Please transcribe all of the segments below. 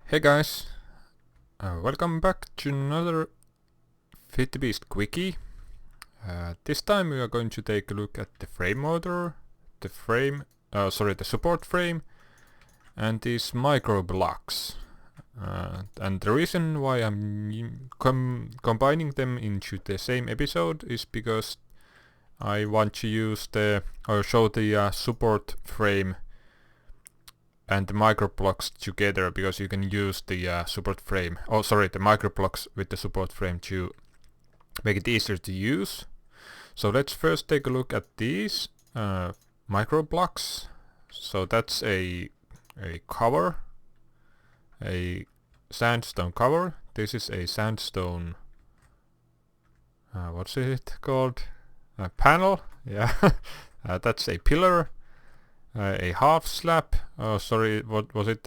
Hey guys, welcome back to another Fit the Beast Quickie. This time we are going to take a look at the frame motor, the support frame, and these Microblocks. And the reason why I'm combining them into the same episode is because I want to show the support frame and the microblocks together, because you can use the the microblocks with the support frame to make it easier to use. So let's first take a look at these microblocks. So that's a cover, a sandstone cover. This is a sandstone, what's it called? A panel, yeah. That's a pillar. A half slab. Oh, sorry. What was it?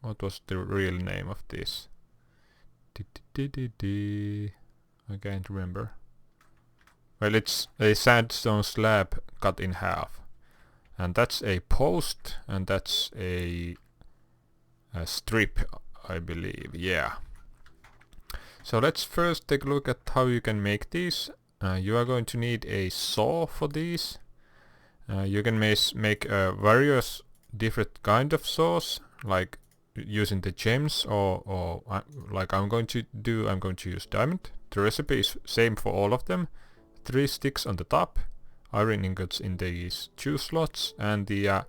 What was the real name of this? I can't remember. Well, it's a sandstone slab cut in half, and that's a post, and that's a strip, I believe. Yeah. So let's first take a look at how you can make these. You are going to need a saw for these. You can make various different kind of saws, like using the gems, or like I'm going to use diamond. The recipe is same for all of them. 3 sticks on the top, iron ingots in these 2 slots, and the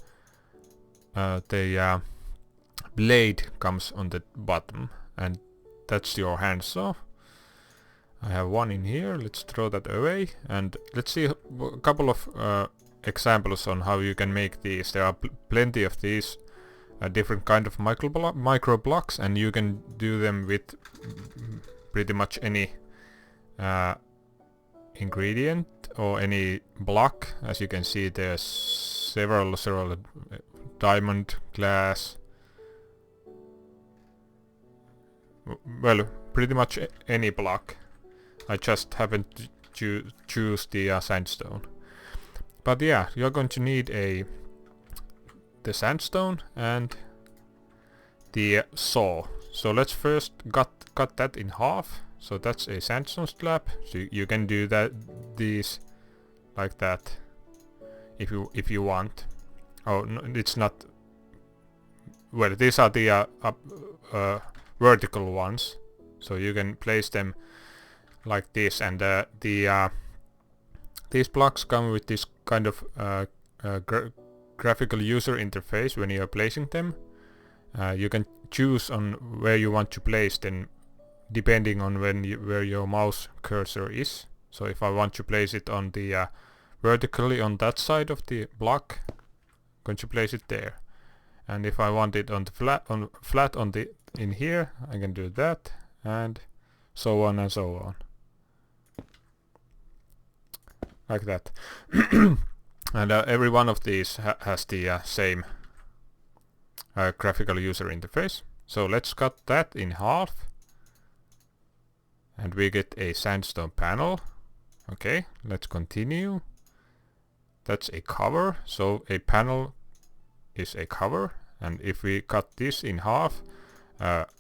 blade comes on the bottom, and that's your handsaw. I have one in here. Let's throw that away, and let's see a couple of examples on how you can make these. There are plenty of these different kind of microblocks, and you can do them with pretty much any ingredient or any block. As you can see, there's several diamond, glass, well, pretty much any block. I just happened to choose the sandstone. But yeah, you're going to need the sandstone and the saw. So let's first cut that in half. So that's a sandstone slab. So you can do these like that if you want. Oh, no, it's not. Well, these are the vertical ones. So you can place them like this, and these blocks come with this kind of graphical user interface when you are placing them. You can choose on where you want to place them depending on where your mouse cursor is. So if I want to place it on the vertically on that side of the block, I'm going to place it there. And if I want it on the flat in here, I can do that, and so on and so on. Like that. And every one of these has the same graphical user interface. So let's cut that in half, and we get a sandstone panel. Okay, let's continue. That's a cover. So a panel is a cover, and if we cut this in half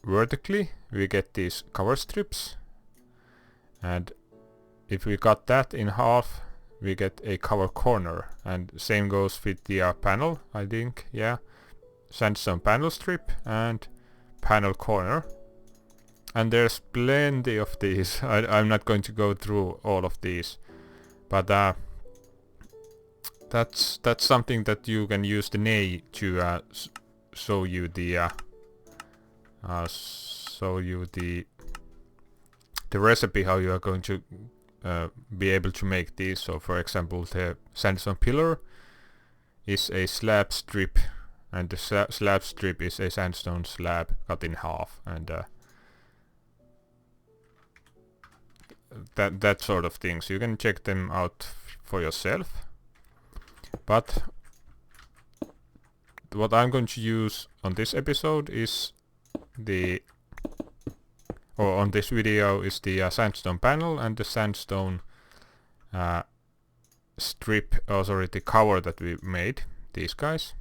vertically, we get these cover strips, and if we cut that in half, we get a cover corner. And same goes with the panel, I think. Yeah, sandstone panel strip and panel corner. And there's plenty of these. I'm not going to go through all of these, but that's something that you can use the nail to show you the recipe how you are going to be able to make these. So for example, the sandstone pillar is a slab strip, and the slab strip is a sandstone slab cut in half, and that sort of things. You can check them out for yourself. But what I'm going to use on this episode is on this video is the sandstone panel and the sandstone strip, the cover that we made, these guys.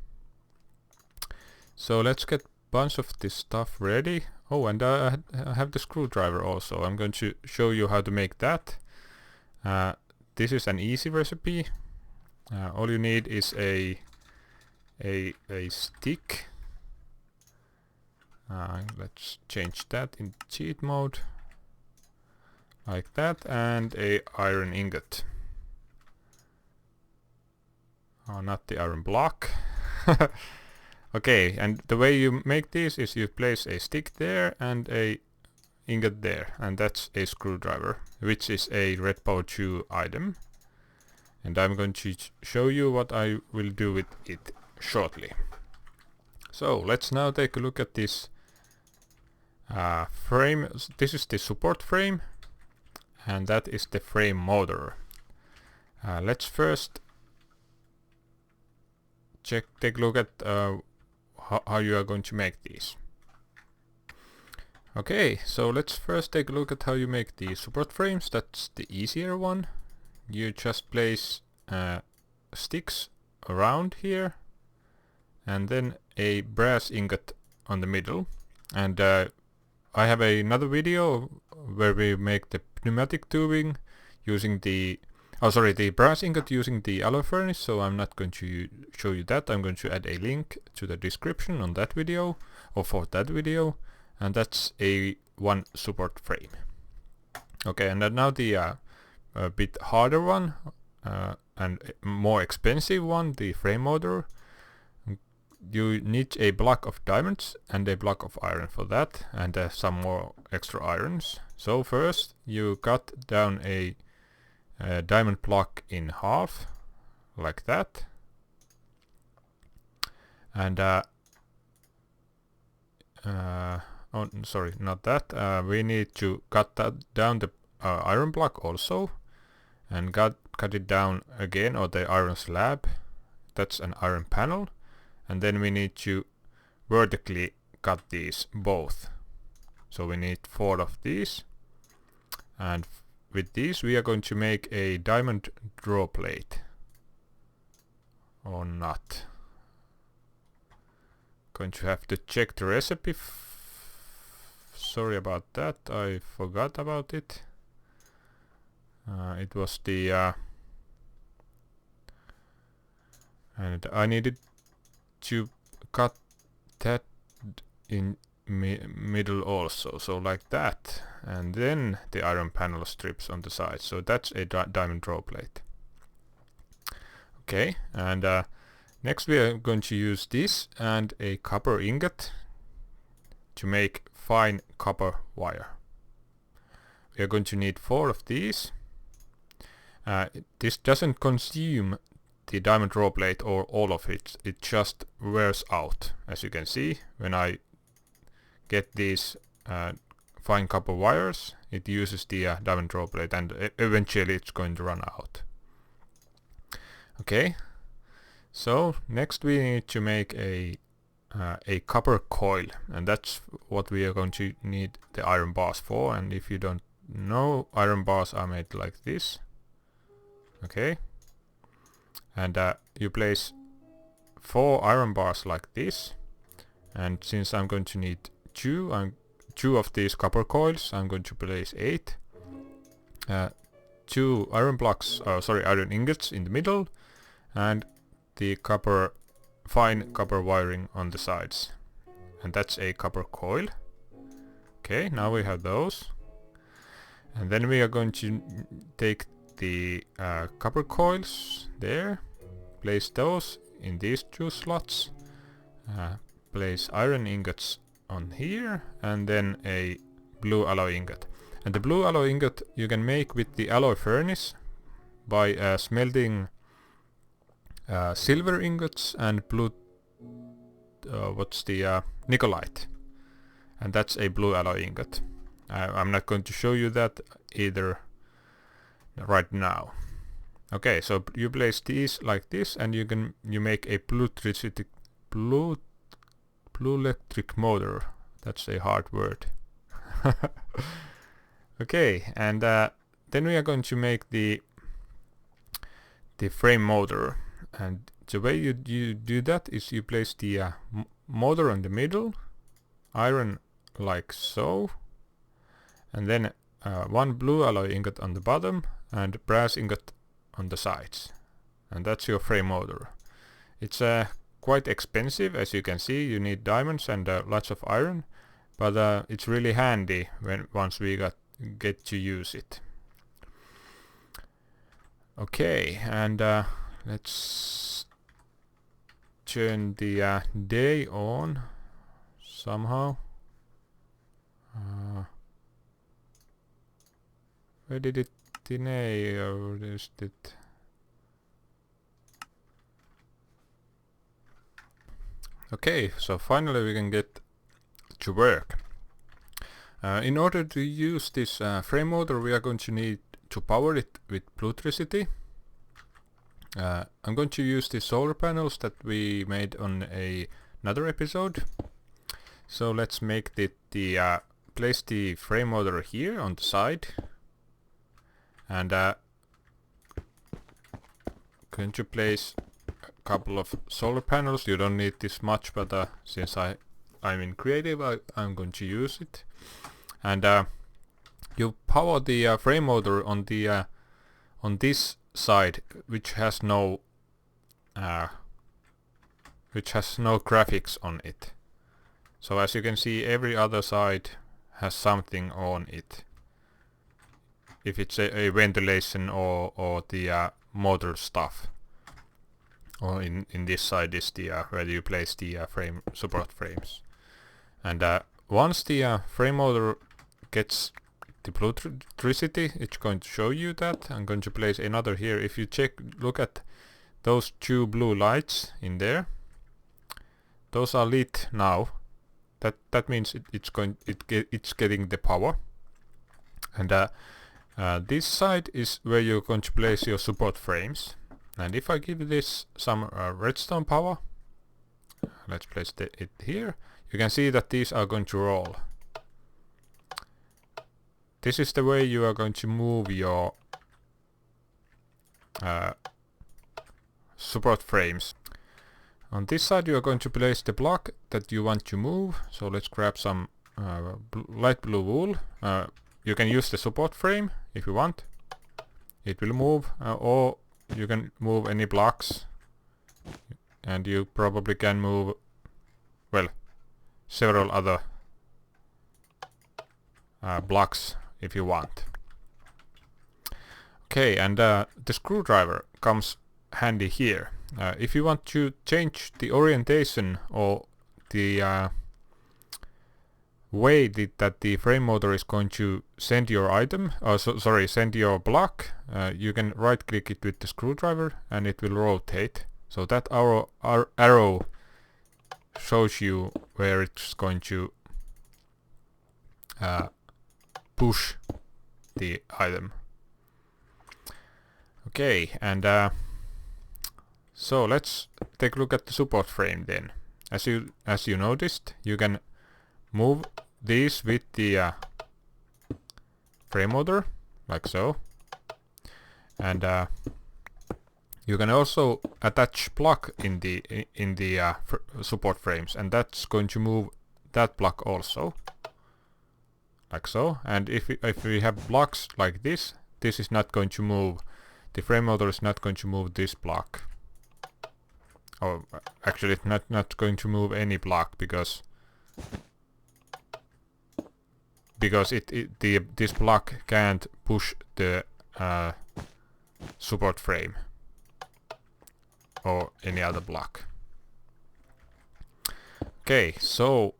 So let's get bunch of this stuff ready. Oh, and I have the screwdriver also. I'm going to show you how to make that. This is an easy recipe. All you need is a stick. Let's change that in cheat mode. Like that, and a iron ingot. Oh, not the iron block. Okay, and the way you make this is you place a stick there and a ingot there, and that's a screwdriver, which is a red power 2 item. And I'm going to show you what I will do with it shortly. So let's now take a look at this frame. This is the support frame, and that is the frame motor. Let's first take a look at how you are going to make these. Okay, so let's first take a look at how you make the support frames. That's the easier one. You just place sticks around here and then a brass ingot on the middle. And I have another video where we make the pneumatic tubing using the brass ingot using the alloy furnace, so I'm not going to show you that. I'm going to add a link to the description on that video, or for that video, and that's one support frame. Okay, and then now the a bit harder one and more expensive one, the frame motor. You need a block of diamonds and a block of iron for that, and some more extra irons. So first you cut down a diamond block in half, like that, and oh, sorry, not that. We need to cut that down the iron block also, and cut it down again, or the iron slab. That's an iron panel, and then we need to vertically cut these both. So we need 4 of these, and with these we are going to make a diamond draw plate. Or not. Going to have to check the recipe. Sorry about that, I forgot about it. It was the and I needed to cut that in middle also, so like that, and then the iron panel strips on the side. So that's a diamond draw plate. Okay, and next we are going to use this and a copper ingot to make fine copper wire. We are going to need 4 of these. This doesn't consume the diamond draw plate or all of it, it just wears out. As you can see, when I get these fine copper wires, it uses the diamond draw plate, and eventually it's going to run out. Okay, so next we need to make a copper coil, and that's what we are going to need the iron bars for. And if you don't know, iron bars are made like this. Okay, and you place 4 iron bars like this, and since I'm going to need 2 of these copper coils, I'm going to place 8. 2 iron blocks, iron ingots in the middle, and the fine copper wiring on the sides, and that's a copper coil. Okay, now we have those, and then we are going to take the copper coils there, place those in these 2 slots, place iron ingots on here, and then a blue alloy ingot. And the blue alloy ingot you can make with the alloy furnace by smelting silver ingots and blue nickelite, and that's a blue alloy ingot. I'm not going to show you that either right now. Okay, so you place these like this, and you make a blue electric motor. That's a hard word. Okay, and then we are going to make the frame motor, and the way you do that is you place the motor in the middle, iron like so, and then one blue alloy ingot on the bottom and brass ingot on the sides, and that's your frame motor. It's quite expensive, as you can see. You need diamonds and lots of iron, but it's really handy once we get to use it. Okay, and let's turn the day on somehow. Where did it delay, or is it? Okay, so finally we can get to work. In order to use this frame motor, we are going to need to power it with electricity. I'm going to use the solar panels that we made on another episode. So let's make place the frame motor here on the side, and going to place a couple of solar panels. You don't need this much, but since I'm in creative, I'm going to use it. And you power the frame motor on this side, which has no graphics on it. So as you can see, every other side has something on it. If it's a ventilation or the motor stuff. Or in this side is the where you place the support frames. And once the frame motor gets the electricity, it's going to show you that. I'm going to place another here. If you look at those two blue lights in there, those are lit now. That means it's getting the power. And this side is where you're going to place your support frames. And if I give this some redstone power, let's place it here, you can see that these are going to roll. This is the way you are going to move your support frames. On this side you are going to place the block that you want to move. So let's grab some light blue wool. You can use the support frame if you want. It will move, or you can move any blocks, and you probably can move, well, several other blocks if you want. Okay, and the screwdriver comes handy here. If you want to change the orientation or the way that the frame motor is going to send your item, send your block, you can right click it with the screwdriver and it will rotate. So that arrow shows you where it's going to push the item. Okay, and so let's take a look at the support frame then. As you noticed, you can move these with the frame motor, like so, and you can also attach block in the support frames, and that's going to move that block also, like so. And if we have blocks like this is not going to move. The frame motor is not going to move this block. Or actually it's not going to move any block because this block can't push the support frame or any other block. Okay, so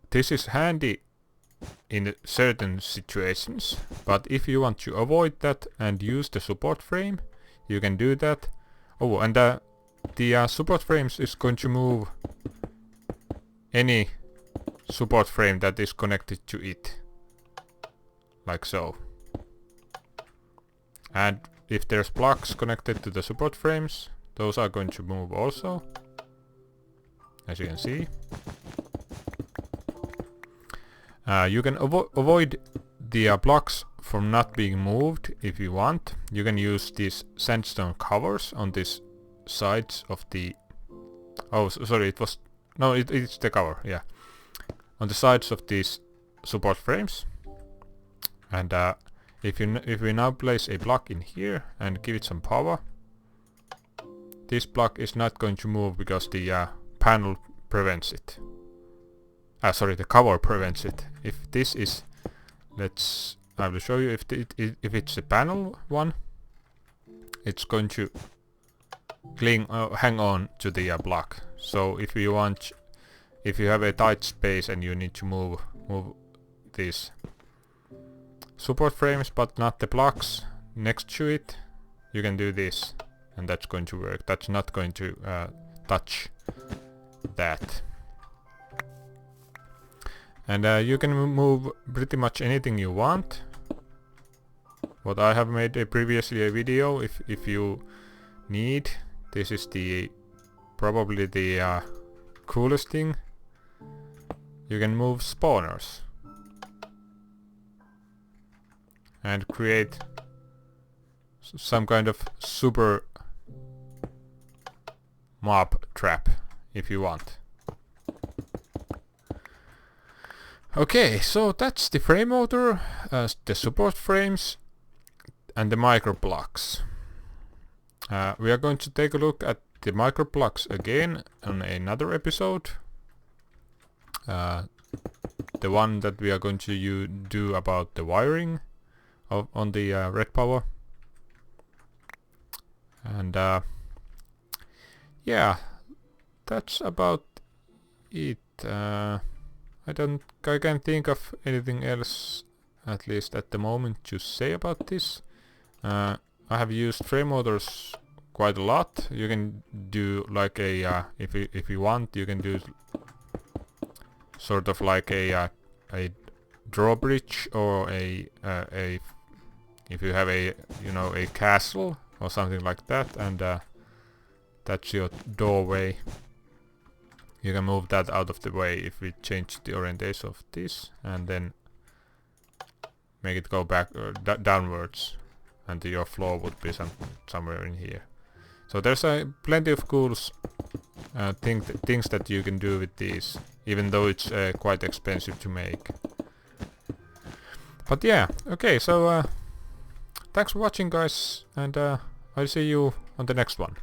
this is handy in certain situations, but if you want to avoid that and use the support frame, you can do that. Oh, and the support frames is going to move any support frame that is connected to it, like so. And if there's blocks connected to the support frames, those are going to move also, as you can see. You can avoid the blocks from not being moved if you want. You can use these sandstone covers on these sides of the... Oh, sorry, it's the cover, yeah. on the sides of these support frames. And if we now place a block in here and give it some power, this block is not going to move because the panel prevents it. Sorry, the cover prevents it. If this is, I will show you if it's a panel one, it's going to hang on to the block. So if you have a tight space and you need to move these support frames but not the blocks next to it, you can do this, and that's going to work. That's not going to touch that. And you can move pretty much anything you want. What I have made previously a video, if you need. This is probably the coolest thing. You can move spawners and create some kind of super mob trap if you want. Okay, so that's the frame motor, the support frames and the microblocks. We are going to take a look at the microblocks again on another episode. The one that we are going to do about the wiring on the red power. And yeah, that's about it. I can't think of anything else, at least at the moment, to say about this. I have used frame motors quite a lot. You can do like a if you want, you can do sort of like a drawbridge, or if you have a a castle or something like that, and that's your doorway. You can move that out of the way if we change the orientation of this, and then make it go back downwards, and your floor would be somewhere in here. So there's plenty of cool things that you can do with these, even though it's quite expensive to make. But yeah, okay, so thanks for watching, guys, and I'll see you on the next one.